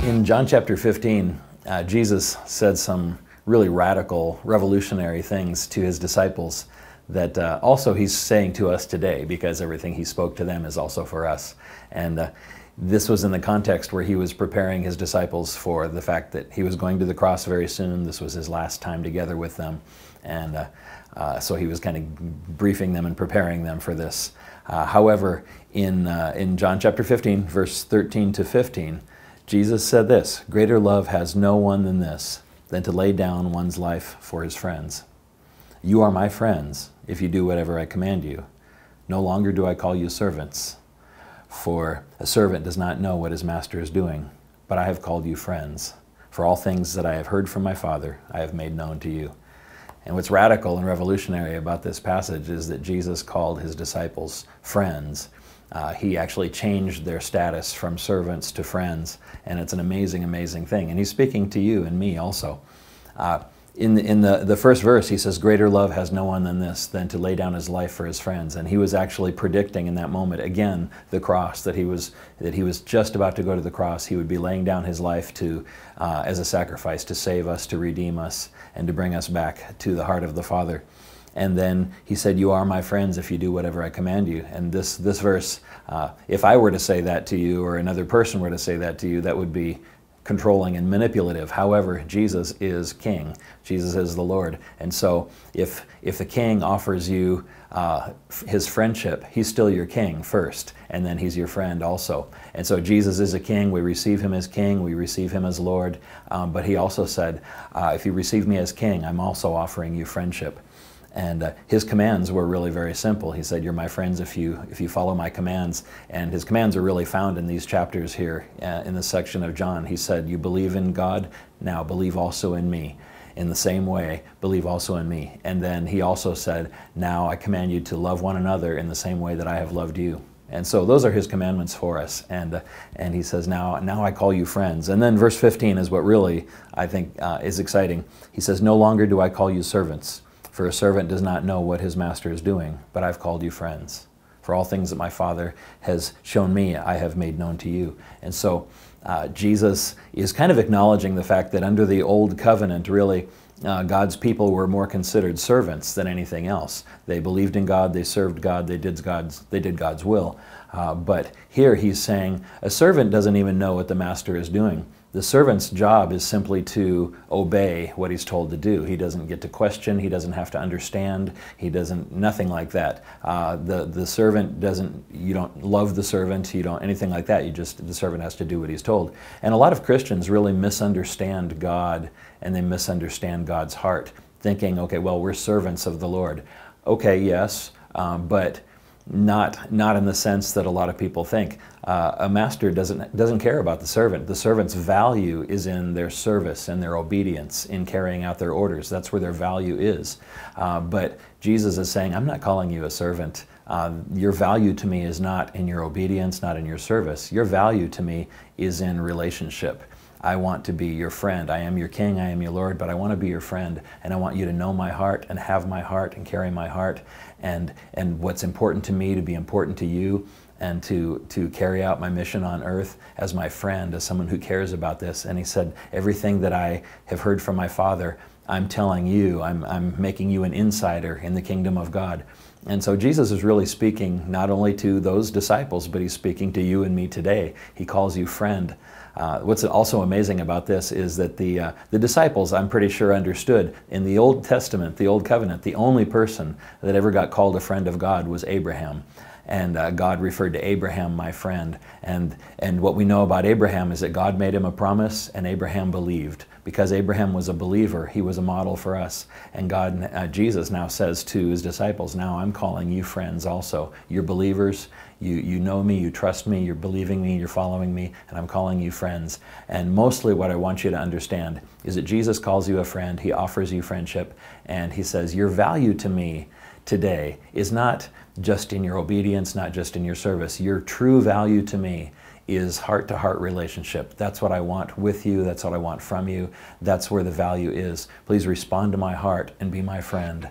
In John chapter 15, Jesus said some really radical, revolutionary things to his disciples that also he's saying to us today, because everything he spoke to them is also for us. And this was in the context where he was preparing his disciples for the fact that he was going to the cross very soon. This was his last time together with them. And so he was kind of briefing them and preparing them for this. However, in John chapter 15, verse 13 to 15, Jesus said this: "Greater love has no one than this, than to lay down one's life for his friends. You are my friends if you do whatever I command you. No longer do I call you servants, for a servant does not know what his master is doing, but I have called you friends. For all things that I have heard from my Father, I have made known to you." And what's radical and revolutionary about this passage is that Jesus called his disciples friends. He actually changed their status from servants to friends, and it's an amazing, amazing thing. And he's speaking to you and me also. In the first verse, he says, "Greater love has no one than this, than to lay down his life for his friends." And he was actually predicting in that moment, again, the cross, that he was just about to go to the cross. He would be laying down his life as a sacrifice to save us, to redeem us, and to bring us back to the heart of the Father. And then he said, "You are my friends if you do whatever I command you." And this verse, if I were to say that to you, or another person were to say that to you, that would be controlling and manipulative. However, Jesus is King. Jesus is the Lord. And so if the King offers you his friendship, he's still your King first, and then he's your friend also. And so Jesus is a King. We receive him as King. We receive him as Lord. But he also said, if you receive me as King, I'm also offering you friendship. And his commands were really very simple. He said, "You're my friends if you follow my commands." And his commands are really found in these chapters here in this section of John. He said, "You believe in God, now believe also in me. In the same way, believe also in me." And then he also said, "Now I command you to love one another in the same way that I have loved you." And so those are his commandments for us. And he says, now I call you friends. And then verse 15 is what really, I think, is exciting. He says, "No longer do I call you servants, for a servant does not know what his master is doing, but I've called you friends. For all things that my Father has shown me, I have made known to you." And so Jesus is kind of acknowledging the fact that under the old covenant, really, God's people were more considered servants than anything else. They believed in God, they served God, they did God's will. But here he's saying a servant doesn't even know what the master is doing. The servant's job is simply to obey what he's told to do. He doesn't get to question, he doesn't have to understand, nothing like that. The servant you don't love the servant, you don't anything like that. The servant has to do what he's told. And a lot of Christians really misunderstand God, and they misunderstand God's heart, thinking, okay, well, we're servants of the Lord. Okay, yes, but not in the sense that a lot of people think. A master doesn't care about the servant. The servant's value is in their service and their obedience in carrying out their orders. That's where their value is. But Jesus is saying, I'm not calling you a servant. Your value to me is not in your obedience, not in your service. Your value to me is in relationship. I want to be your friend. I am your King, I am your Lord, but I want to be your friend, and I want you to know my heart and have my heart and carry my heart, and what's important to me to be important to you, and to carry out my mission on earth as my friend, as someone who cares about this. And he said, everything that I have heard from my Father, I'm telling you, I'm making you an insider in the kingdom of God. And so Jesus is really speaking not only to those disciples, but he's speaking to you and me today. He calls you friend. What's also amazing about this is that the disciples, I'm pretty sure, understood in the Old Testament, the Old Covenant, the only person that ever got called a friend of God was Abraham. And God referred to Abraham, my friend. And what we know about Abraham is that God made him a promise, and Abraham believed. Because Abraham was a believer, he was a model for us. And Jesus now says to his disciples, now I'm calling you friends also. You're believers, you know me, you trust me, you're believing me, you're following me, and I'm calling you friends. And mostly what I want you to understand is that Jesus calls you a friend, he offers you friendship, and he says, your value to me today is not just in your obedience, not just in your service. Your true value to me is heart-to-heart relationship. That's what I want with you. That's what I want from you. That's where the value is. Please respond to my heart and be my friend.